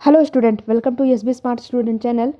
Hello student, welcome to SB smart student channel.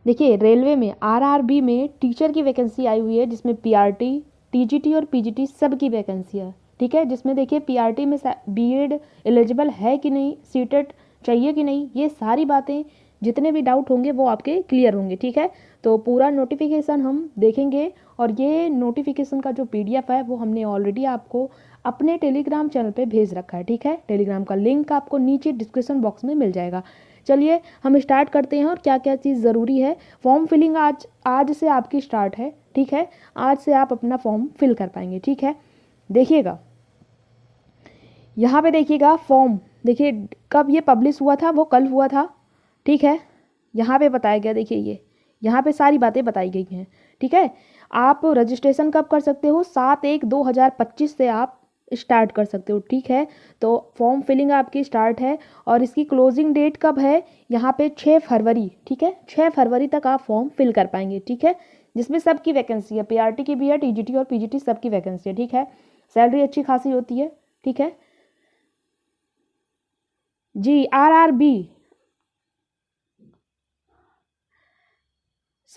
देखिए, railway में RRB में teacher की वैकेंसी आई हुई है, जिसमें पीआरटी, टीजीटी और पीजीटी सब की वैकेंसी है। ठीक है, जिसमें देखिए पीआरटी में बीएड एलिजिबल है कि नहीं, सीटेट चाहिए कि नहीं, ये सारी बातें, जितने भी डाउट होंगे वो आपके क्लियर होंगे। ठीक है, तो पूरा नोटिफिकेशन हम देखेंगे और ये नोटिफिकेशन का जो पीडीएफ है वो हमने ऑलरेडी आपको अपने टेलीग्राम चैनल पे भेज रखा है। ठीक है, टेलीग्राम का लिंक आपको नीचे डिस्क्रिप्शन बॉक्स में मिल जाएगा। चलिए हम स्टार्ट करते हैं और क्या क्या चीज़ ज़रूरी है। फॉर्म फिलिंग आज आज से आपकी स्टार्ट है। ठीक है, आज से आप अपना फॉर्म फिल कर पाएंगे। ठीक है, देखिएगा यहाँ पे, देखिएगा फॉर्म, देखिए कब ये पब्लिश हुआ था, वो कल हुआ था। ठीक है, यहाँ पे बताया गया, देखिए ये यहाँ पे सारी बातें बताई गई हैं। ठीक है, आप रजिस्ट्रेशन कब कर सकते हो, 7/1/2025 से आप स्टार्ट कर सकते हो। ठीक है, तो फॉर्म फिलिंग आपकी स्टार्ट है और इसकी क्लोजिंग डेट कब है, यहाँ पे 6 फरवरी। ठीक है, 6 फरवरी तक आप फॉर्म फिल कर पाएंगे। ठीक है, जिसमें सबकी वैकेंसी है, पीआरटी की भी है, टीजीटी और पीजीटी सबकी वैकेंसी है। ठीक है, सैलरी अच्छी खासी होती है। ठीक है जी, आरआरबी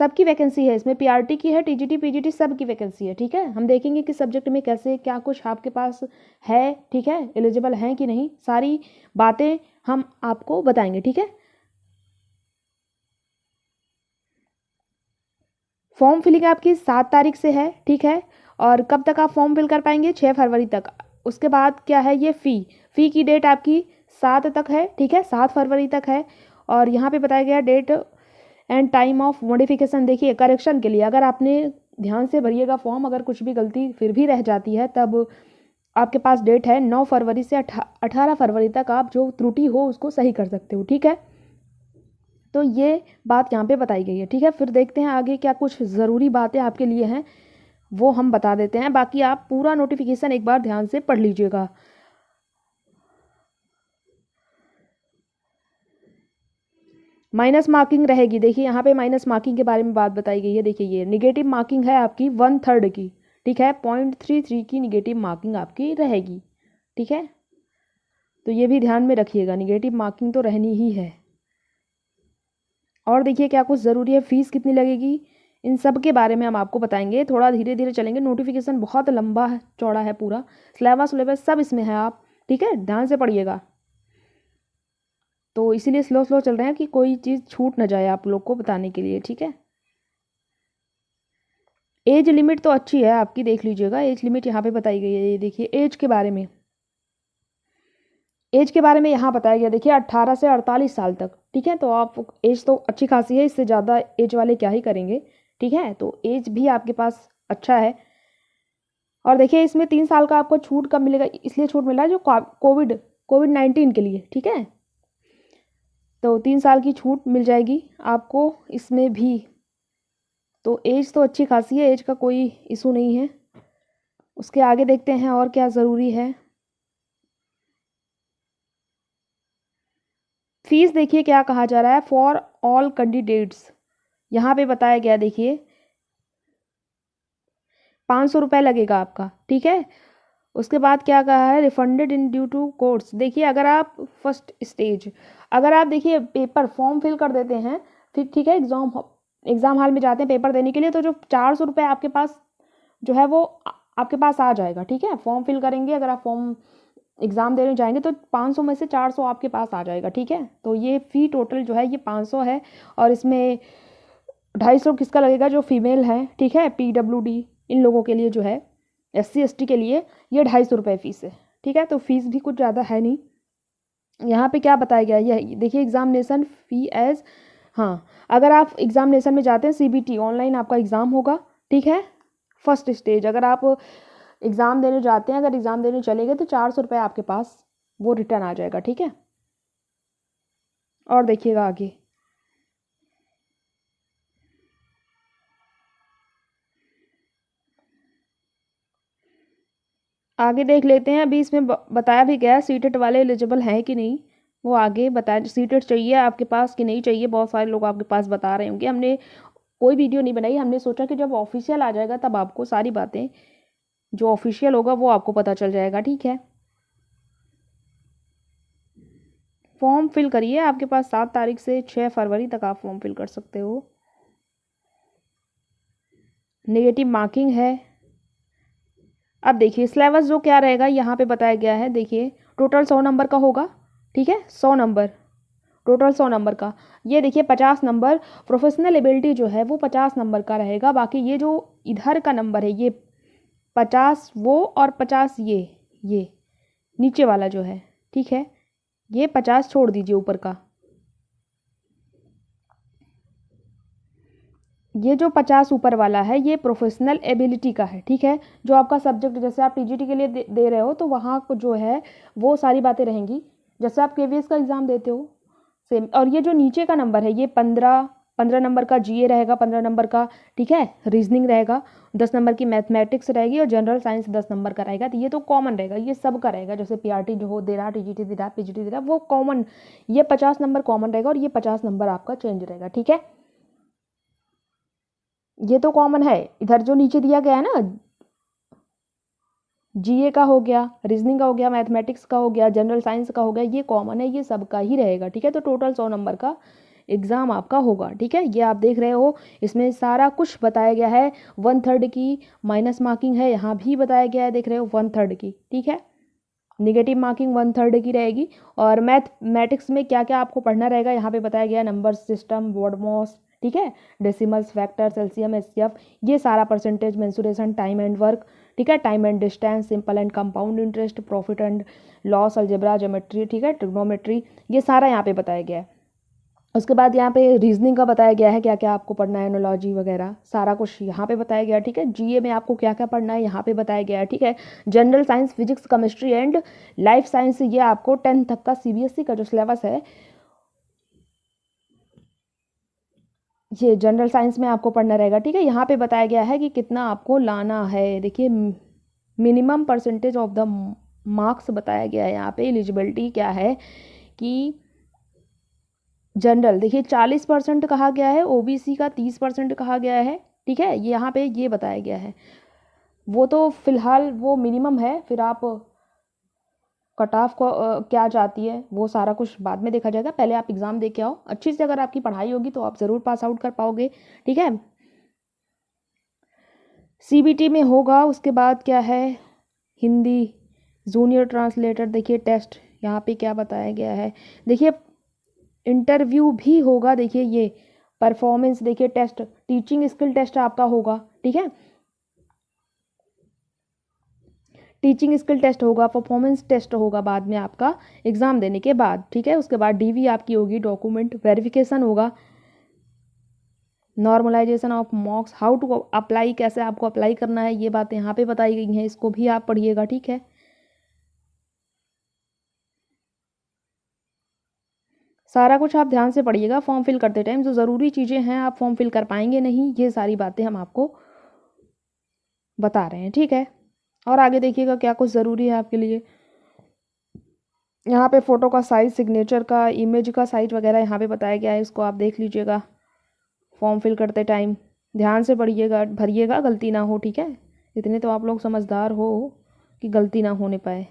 सबकी वैकेंसी है, इसमें पीआरटी की है, टीजीटी पीजीटी सबकी वैकेंसी है। ठीक है, हम देखेंगे कि सब्जेक्ट में कैसे क्या कुछ आपके पास है। ठीक है, एलिजिबल हैं कि नहीं, सारी बातें हम आपको बताएंगे। ठीक है, फॉर्म फिलिंग आपकी 7 तारीख से है। ठीक है, और कब तक आप फॉर्म फिल कर पाएंगे, 6 फरवरी तक। उसके बाद क्या है, ये फ़ी की डेट आपकी 7 तक है। ठीक है, 7 फरवरी तक है। और यहाँ पे बताया गया date and time of modification. देखिए, करेक्शन के लिए अगर आपने ध्यान से भरिएगा फॉर्म, अगर कुछ भी गलती फिर भी रह जाती है, तब आपके पास डेट है 9 फरवरी से 18 फरवरी तक, आप जो त्रुटि हो उसको सही कर सकते हो। ठीक है, तो ये बात यहाँ पे बताई गई है। ठीक है, फिर देखते हैं आगे क्या कुछ ज़रूरी बातें आपके लिए हैं, वो हम बता देते हैं। बाकी आप पूरा नोटिफिकेशन एक बार ध्यान से पढ़ लीजिएगा। माइनस मार्किंग रहेगी, देखिए यहाँ पे माइनस मार्किंग के बारे में बात बताई गई है। देखिए ये निगेटिव मार्किंग है आपकी 1/3 की। ठीक है, 0.33 की निगेटिव मार्किंग आपकी रहेगी। ठीक है, तो ये भी ध्यान में रखिएगा, निगेटिव मार्किंग तो रहनी ही है। और देखिए क्या कुछ ज़रूरी है, फीस कितनी लगेगी, इन सब के बारे में हम आपको बताएंगे। थोड़ा धीरे धीरे चलेंगे, नोटिफिकेशन बहुत लंबा है, चौड़ा है, पूरा सिलेबस सब इसमें है आप। ठीक है, ध्यान से पढ़िएगा, तो इसीलिए स्लो स्लो चल रहे हैं कि कोई चीज़ छूट ना जाए आप लोग को बताने के लिए। ठीक है, एज लिमिट तो अच्छी है आपकी, देख लीजिएगा एज लिमिट यहाँ पे बताई गई है। ये देखिए एज के बारे में, यहाँ बताया गया, देखिए 18 से 48 साल तक। ठीक है, तो आप एज तो अच्छी खासी है, इससे ज़्यादा एज वाले क्या ही करेंगे। ठीक है, तो एज भी आपके पास अच्छा है। और देखिए इसमें 3 साल का आपको छूट कब मिलेगा, इसलिए छूट मिला है जो कोविड 19 के लिए। ठीक है, तो 3 साल की छूट मिल जाएगी आपको इसमें भी। तो एज तो अच्छी खासी है, एज का कोई इशू नहीं है। उसके आगे देखते हैं और क्या ज़रूरी है। फीस देखिए क्या कहा जा रहा है, फॉर ऑल कैंडिडेट्स यहाँ पे बताया गया, देखिए 500 रुपये लगेगा आपका। ठीक है, उसके बाद क्या कहा है, refunded in due to course. देखिए अगर आप फर्स्ट स्टेज, अगर आप देखिए पेपर फॉर्म फिल कर देते हैं, फिर ठीक है एग्ज़ाम हॉल में जाते हैं पेपर देने के लिए, तो जो 400 रुपये आपके पास जो है वो आपके पास आ जाएगा। ठीक है, फॉर्म फिल करेंगे, अगर आप फॉर्म एग्ज़ाम देने जाएंगे तो 500 में से 400 आपके पास आ जाएगा। ठीक है, तो ये फ़ी टोटल जो है ये 500 है। और इसमें 250 किसका लगेगा, जो फीमेल है। ठीक है, पीडब्ल्यूडी इन लोगों के लिए जो है, SC ST के लिए ये 250 रुपये फ़ीस है। ठीक है, तो फीस भी कुछ ज़्यादा है नहीं। यहाँ पे क्या बताया गया है, ये देखिए एग्जामिनेशन फ़ी एज, हाँ अगर आप एग्जामिनेशन में जाते हैं, CBT ऑनलाइन आपका एग्ज़ाम होगा। ठीक है, फर्स्ट स्टेज अगर आप एग्ज़ाम देने जाते हैं, अगर एग्ज़ाम देने चले गए तो 400 रुपये आपके पास वो रिटर्न आ जाएगा। ठीक है, और देखिएगा आगे, आगे देख लेते हैं। अभी इसमें बताया भी गया सीटेट वाले एलिजिबल हैं कि नहीं, वो आगे बताया। सीटेट चाहिए आपके पास कि नहीं चाहिए, बहुत सारे लोग आपके पास बता रहे होंगे। हमने कोई वीडियो नहीं बनाई, हमने सोचा कि जब ऑफिशियल आ जाएगा तब आपको सारी बातें, जो ऑफिशियल होगा वो आपको पता चल जाएगा। ठीक है, फॉर्म फिल करिए, आपके पास 7 तारीख से 6 फरवरी तक आप फॉर्म फिल कर सकते हो। नेगेटिव मार्किंग है। अब देखिए सिलेबस जो क्या रहेगा यहाँ पे बताया गया है, देखिए टोटल 100 नंबर का होगा, ठीक है, 100 नंबर, टोटल 100 नंबर का। ये देखिए 50 नंबर प्रोफेशनल एबिलिटी जो है वो 50 नंबर का रहेगा। बाकी ये जो इधर का नंबर है ये 50 वो और 50 ये नीचे वाला जो है, ठीक है, ये 50 छोड़ दीजिए ऊपर का। ये जो 50 ऊपर वाला है ये प्रोफेशनल एबिलिटी का है, ठीक है। जो आपका सब्जेक्ट, जैसे आप टीजीटी के लिए दे रहे हो तो वहाँ को जो है वो सारी बातें रहेंगी जैसे आप केवीएस का एग्ज़ाम देते हो सेम। और ये जो नीचे का नंबर है ये 15 नंबर का जीए रहेगा, 15 नंबर का, ठीक है, रीजनिंग रहेगा, 10 नंबर की मैथमेटिक्स रहेगी और जनरल साइंस 10 नंबर का रहेगा। तो ये तो कॉमन रहेगा, ये सब का रहेगा। जैसे पीआरटी जो हो दे रहा, टीजीटी दे रहा, पीजीटी दे रहा, वो कॉमन, ये 50 नंबर कॉमन रहेगा और ये 50 नंबर आपका चेंज रहेगा, ठीक है। ये तो कॉमन है। इधर जो नीचे दिया गया है ना, जीए का हो गया, रीजनिंग का हो गया, मैथमेटिक्स का हो गया, जनरल साइंस का हो गया, ये कॉमन है, ये सबका ही रहेगा, ठीक है। तो टोटल 100 नंबर का एग्ज़ाम आपका होगा, ठीक है। ये आप देख रहे हो इसमें सारा कुछ बताया गया है। 1/3 की माइनस मार्किंग है, यहाँ भी बताया गया है, देख रहे हो 1/3 की, ठीक है। निगेटिव मार्किंग 1/3 की रहेगी। और मैथमेटिक्स में क्या क्या आपको पढ़ना रहेगा यहाँ पे बताया गया है, नंबर सिस्टम, वर्ड मॉस, ठीक है, डेसिमल्स, फैक्टर्स, एलसीएम, एचसीएफ, ये सारा, percentage, mensuration, time and work, ठीक है, time and distance, simple and compound interest, profit and loss, algebra, geometry, ठीक है, ट्रिग्नोमेट्री, ये सारा यहाँ पे बताया गया है। उसके बाद यहाँ पे रीजनिंग का बताया गया है क्या क्या आपको पढ़ना है, एनोलॉजी वगैरह सारा कुछ यहाँ पे बताया गया है, ठीक है। जीए में आपको क्या क्या पढ़ना है यहाँ पे बताया गया है, ठीक है। General science, physics, chemistry and life science, ये आपको 10th तक का सीबीएसई का जो सिलेबस है, ये जनरल साइंस में आपको पढ़ना रहेगा, ठीक है। यहाँ पे बताया गया है कि कितना आपको लाना है। देखिए minimum percentage of the marks बताया गया है यहाँ पे। एलिजिबिलिटी क्या है कि जनरल देखिए 40% कहा गया है, ओबीसी का 30% कहा गया है, ठीक है। यहाँ पे ये बताया गया है। वो तो फिलहाल वो मिनिमम है, फिर आप कट ऑफ को क्या चाहती है वो सारा कुछ बाद में देखा जाएगा। पहले आप एग्ज़ाम दे के आओ अच्छी से, अगर आपकी पढ़ाई होगी तो आप ज़रूर पास आउट कर पाओगे, ठीक है। सीबीटी में होगा। उसके बाद क्या है, हिंदी जूनियर ट्रांसलेटर, देखिए टेस्ट यहाँ पे क्या बताया गया है, देखिए इंटरव्यू भी होगा, देखिए ये परफॉर्मेंस, देखिए टेस्ट, टीचिंग स्किल टेस्ट आपका होगा, ठीक है, टीचिंग स्किल टेस्ट होगा, परफॉर्मेंस टेस्ट होगा बाद में आपका एग्ज़ाम देने के बाद, ठीक है। उसके बाद डीवी आपकी होगी, डॉक्यूमेंट वेरिफिकेशन होगा, normalisation of marks, how to apply, कैसे आपको अप्लाई करना है, ये बातें यहाँ पे बताई गई हैं, इसको भी आप पढ़िएगा, ठीक है। सारा कुछ आप ध्यान से पढ़िएगा फॉर्म फिल करते टाइम। जो ज़रूरी चीज़ें हैं आप फॉर्म फिल कर पाएंगे नहीं, ये सारी बातें हम आपको बता रहे हैं, ठीक है। और आगे देखिएगा क्या कुछ ज़रूरी है आपके लिए। यहाँ पे फ़ोटो का साइज़, सिग्नेचर का, इमेज का साइज वगैरह यहाँ पे बताया गया है, इसको आप देख लीजिएगा फॉर्म फिल करते टाइम। ध्यान से पढ़िएगा, भरिएगा, गलती ना हो, ठीक है। इतने तो आप लोग समझदार हो कि गलती ना होने पाए।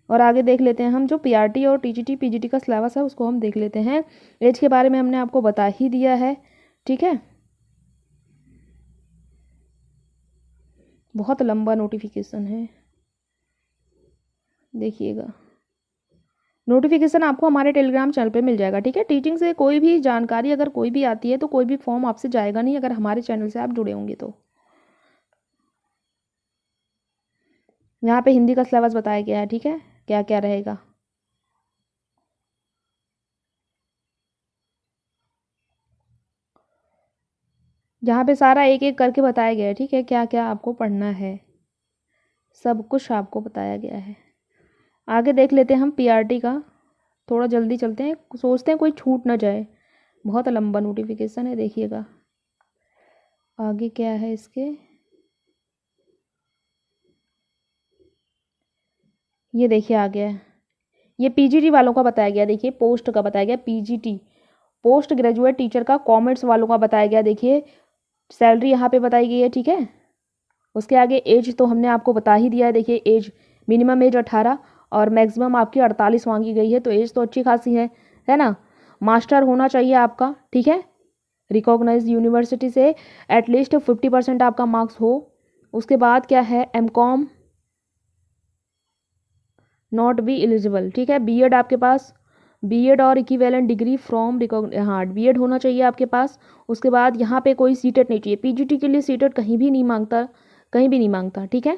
और आगे देख लेते हैं हम जो पीआरटी और टीजीटी पीजीटी का सिलेबस है उसको हम देख लेते हैं। एज के बारे में हमने आपको बता ही दिया है, ठीक है। बहुत लंबा नोटिफिकेशन है, देखिएगा। नोटिफिकेशन आपको हमारे टेलीग्राम चैनल पे मिल जाएगा, ठीक है। टीचिंग से कोई भी जानकारी अगर कोई भी आती है तो कोई भी फॉर्म आपसे जाएगा नहीं अगर हमारे चैनल से आप जुड़े होंगे तो। यहाँ पे हिंदी का सिलेबस बताया गया है, ठीक है, क्या क्या रहेगा। यहाँ पे सारा एक एक करके बताया गया है, ठीक है, क्या क्या आपको पढ़ना है, सब कुछ आपको बताया गया है। आगे देख लेते हैं हम पीआरटी का, थोड़ा जल्दी चलते हैं, सोचते हैं कोई छूट ना जाए, बहुत लंबा नोटिफिकेशन है, देखिएगा आगे क्या है इसके। ये देखिए आ गया है, ये पीजीटी वालों का बताया गया, देखिए पोस्ट का बताया गया, पीजीटी पोस्ट ग्रेजुएट टीचर का कॉमर्स वालों का बताया गया, देखिए सैलरी यहाँ पे बताई गई है, ठीक है। उसके आगे एज तो हमने आपको बता ही दिया है, देखिए एज मिनिमम एज 18 और मैक्सिमम आपकी 48 मांगी गई है, तो एज तो अच्छी खासी है ना। मास्टर होना चाहिए आपका, ठीक है, रिकॉग्नाइज यूनिवर्सिटी से, एटलीस्ट 50% आपका मार्क्स हो। उसके बाद क्या है, एमकॉम नॉट बी एलिजिबल, ठीक है। बीएड आपके पास, बीएड और इक्विवेलेंट डिग्री फ्रॉम हाँ बीएड होना चाहिए आपके पास। उसके बाद यहाँ पे कोई सीटेट नहीं चाहिए, पीजीटी के लिए सीटेट कहीं भी नहीं मांगता, कहीं भी नहीं मांगता, ठीक है।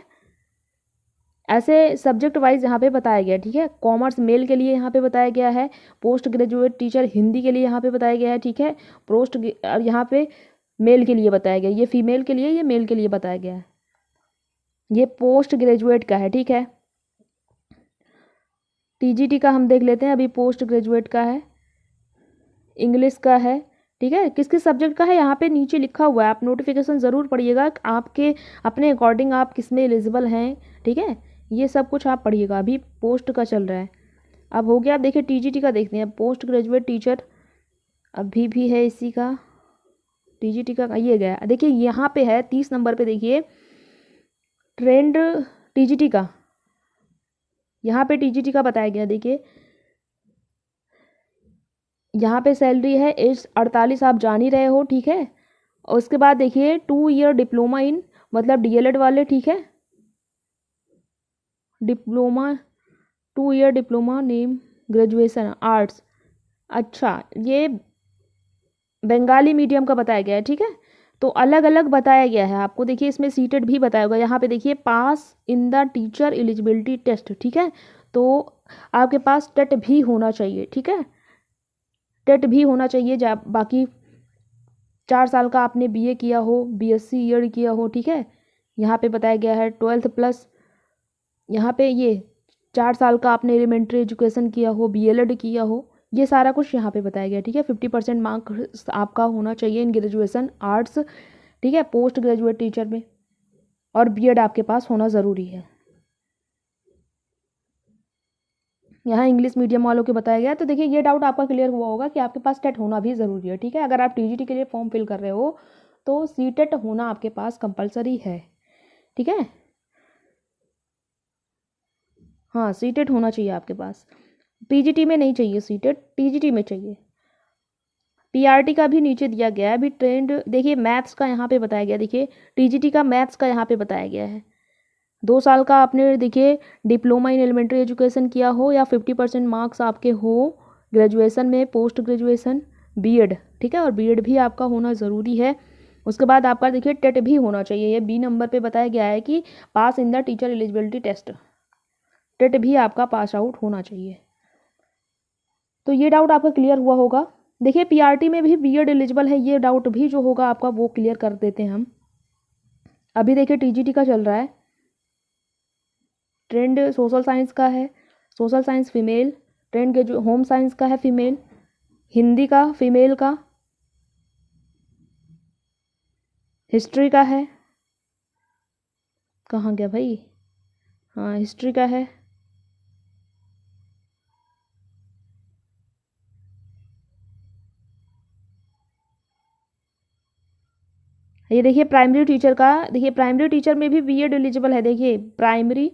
ऐसे सब्जेक्ट वाइज यहाँ पे बताया गया, ठीक है। कॉमर्स मेल के लिए यहाँ पे बताया गया है, पोस्ट ग्रेजुएट टीचर हिंदी के लिए यहाँ पे बताया गया है, ठीक है। पोस्ट यहाँ पे मेल के लिए बताया गया, ये फीमेल के लिए, ये मेल के लिए बताया गया है। ये पोस्ट ग्रेजुएट का है, ठीक है। टीजीटी का हम देख लेते हैं, अभी पोस्ट ग्रेजुएट का है, इंग्लिश का है, ठीक है। किस किस सब्जेक्ट का है यहाँ पे नीचे लिखा हुआ है, आप नोटिफिकेशन ज़रूर पढ़िएगा, आपके अपने अकॉर्डिंग आप किस में एलिजिबल हैं, ठीक है। ये सब कुछ आप पढ़िएगा, अभी पोस्ट का चल रहा है। अब हो गया, आप देखिए टीजीटी का देखते हैं, पोस्ट ग्रेजुएट टीचर अभी भी है इसी का, टीजीटी का ये गया, देखिए यहाँ पे है 30 नंबर पे, देखिए ट्रेंड टीजीटी का, यहाँ पे टीजीटी का बताया गया, देखिए यहाँ पे सैलरी है एज 48, आप जान ही रहे हो, ठीक है। और उसके बाद देखिए 2 ईयर डिप्लोमा इन, मतलब डीएलएड वाले, ठीक है, diploma 2 year diploma name graduation arts, अच्छा ये बंगाली मीडियम का बताया गया है, ठीक है। तो अलग अलग बताया गया है आपको, देखिए इसमें सीटेड भी बताया होगा, यहाँ पे देखिए pass in the teacher eligibility test, ठीक है। तो आपके पास टेट भी होना चाहिए, ठीक है, टेट भी होना चाहिए, जब बाकी 4 साल का आपने बीए किया हो, बीएससी ईयर किया हो, ठीक है। यहाँ पे बताया गया है 12th प्लस, यहाँ पे ये 4 साल का आपने एलिमेंट्री एजुकेशन किया हो, बीएलएड किया हो, ये सारा कुछ यहाँ पे बताया गया, ठीक है। 50% मार्क्स आपका होना चाहिए इन ग्रेजुएशन आर्ट्स, ठीक है, पोस्ट ग्रेजुएट टीचर में, और बीएड आपके पास होना ज़रूरी है। यहाँ इंग्लिश मीडियम वालों के बताया गया, तो देखिए ये डाउट आपका क्लियर हुआ होगा कि आपके पास टेट होना भी ज़रूरी है, ठीक है। अगर आप टीजीटी के लिए फॉर्म फिल कर रहे हो तो सीटेट होना आपके पास कंपलसरी है, ठीक है। हाँ सीटेट होना चाहिए आपके पास, पीजीटी में नहीं चाहिए सीटेट, टीजीटी में चाहिए। पीआरटी का भी नीचे दिया गया है, अभी ट्रेंड देखिए मैथ्स का यहाँ पे बताया गया, देखिए टीजीटी का मैथ्स का यहाँ पे बताया गया है, 2 साल का आपने देखिए डिप्लोमा इन एलिमेंट्री एजुकेशन किया हो, या 50% मार्क्स आपके हो ग्रेजुएशन में, पोस्ट ग्रेजुएशन बीएड, ठीक है, और बीएड भी आपका होना ज़रूरी है। उसके बाद आपका देखिए टेट भी होना चाहिए, ये बी नंबर पे बताया गया है कि pass in the teacher eligibility test, TET भी आपका पास आउट होना चाहिए। तो ये डाउट आपका क्लियर हुआ होगा। देखिए पीआरटी में भी बीएड एलिजिबल है, ये डाउट भी जो होगा आपका वो क्लियर कर देते हैं हम। अभी देखिए टीजीटी का चल रहा है, ट्रेंड सोशल साइंस का है, सोशल साइंस फीमेल, ट्रेंड के जो होम साइंस का है फीमेल, हिंदी का फीमेल का, हिस्ट्री का है, कहाँ गया भाई, हाँ हिस्ट्री का है, ये देखिए प्राइमरी टीचर का, देखिए प्राइमरी टीचर में भी बीएड एलिजिबल है, देखिए प्राइमरी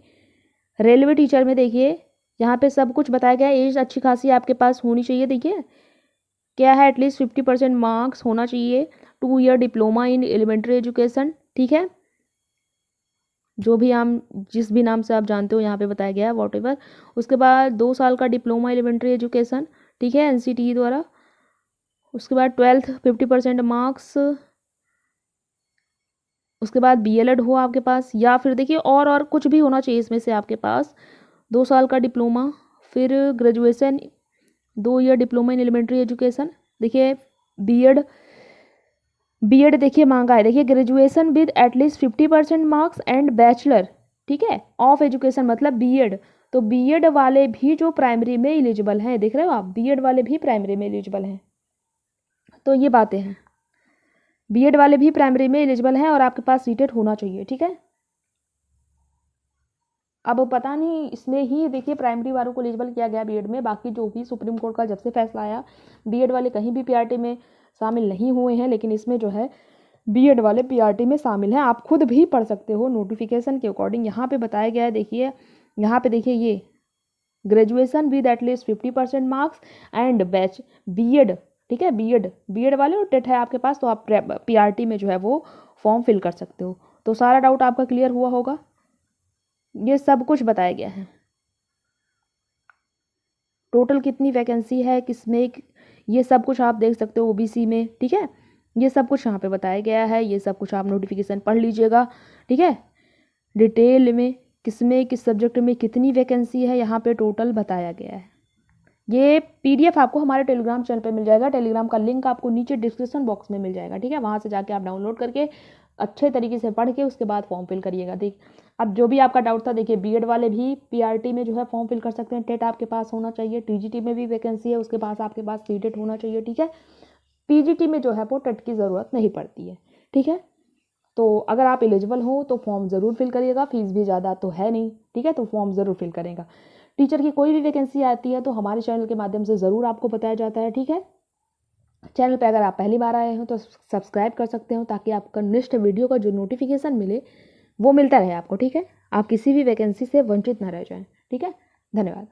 रेलवे टीचर में देखिए यहाँ पे सब कुछ बताया गया है, एज अच्छी खासी आपके पास होनी चाहिए, देखिए क्या है, एटलीस्ट 50% मार्क्स होना चाहिए, 2 year diploma in elementary education, ठीक है, जो भी हम जिस भी नाम से आप जानते हो यहाँ पे बताया गया है वॉटेवर। उसके बाद 2 साल का डिप्लोमा एलिमेंट्री एजुकेशन, ठीक है, एनसीटीई द्वारा। उसके बाद 12th 50% मार्क्स, उसके बाद बीएलएड हो आपके पास, या फिर देखिए और कुछ भी होना चाहिए इसमें से आपके पास, 2 साल का डिप्लोमा, फिर graduation, 2 year diploma in elementary education, देखिए बीएड, बीएड देखिए मांगा है, देखिए graduation with at least 50% marks and bachelor, ठीक है, ऑफ एजुकेशन मतलब बीएड। तो बीएड वाले भी जो प्राइमरी में एलिजिबल हैं, देख रहे हो आप, बीएड वाले भी प्राइमरी में एलिजिबल हैं, तो ये बातें हैं, बीएड वाले भी प्राइमरी में एलिजिबल हैं और आपके पास सीटेट होना चाहिए, ठीक है। अब पता नहीं इसमें ही देखिए प्राइमरी वालों को एलिजिबल किया गया बीएड में, बाकी जो भी सुप्रीम कोर्ट का जब से फैसला आया बीएड वाले कहीं भी पीआरटी में शामिल नहीं हुए हैं, लेकिन इसमें जो है बीएड वाले पीआरटी में शामिल हैं। आप खुद भी पढ़ सकते हो नोटिफिकेशन के अकॉर्डिंग, यहाँ पे बताया गया है, देखिए यहाँ पे देखिए ये graduation with at least 50% marks and batch BEd, ठीक है, बीएड वाले और टेट है आपके पास तो आप पीआरटी में जो है वो फॉर्म फिल कर सकते हो। तो सारा डाउट आपका क्लियर हुआ होगा, ये सब कुछ बताया गया है, टोटल कितनी वैकेंसी है किसमें, ये सब कुछ आप देख सकते हो ओबीसी में, ठीक है, ये सब कुछ यहाँ पे बताया गया है, ये सब कुछ आप नोटिफिकेशन पढ़ लीजिएगा, ठीक है, डिटेल में किसमें किस सब्जेक्ट में कितनी वैकेंसी है यहाँ पे टोटल बताया गया है। ये पीडीएफ आपको हमारे टेलीग्राम चैनल पे मिल जाएगा, टेलीग्राम का लिंक आपको नीचे डिस्क्रिप्शन बॉक्स में मिल जाएगा, ठीक है, वहाँ से जाके आप डाउनलोड करके अच्छे तरीके से पढ़ के उसके बाद फॉर्म फिल करिएगा। देख अब जो भी आपका डाउट था, देखिए बीएड वाले भी पीआरटी में जो है फॉर्म फिल कर सकते हैं, टेट आपके पास होना चाहिए, टीजीटी में भी वैकेंसी है उसके पास आपके पास सीटेट होना चाहिए, ठीक है, पीजीटी में जो है वो टेट की ज़रूरत नहीं पड़ती है, ठीक है। तो अगर आप एलिजिबल हो तो फॉर्म ज़रूर फिल करिएगा, फीस भी ज़्यादा तो है नहीं, ठीक है, तो फॉर्म ज़रूर फिल करेगा। टीचर की कोई भी वैकेंसी आती है तो हमारे चैनल के माध्यम से ज़रूर आपको बताया जाता है, ठीक है। चैनल पे अगर आप पहली बार आए हो तो सब्सक्राइब कर सकते हो ताकि आपका नेक्स्ट वीडियो का जो नोटिफिकेशन मिले वो मिलता रहे आपको, ठीक है, आप किसी भी वैकेंसी से वंचित ना रह जाएं, ठीक है। धन्यवाद।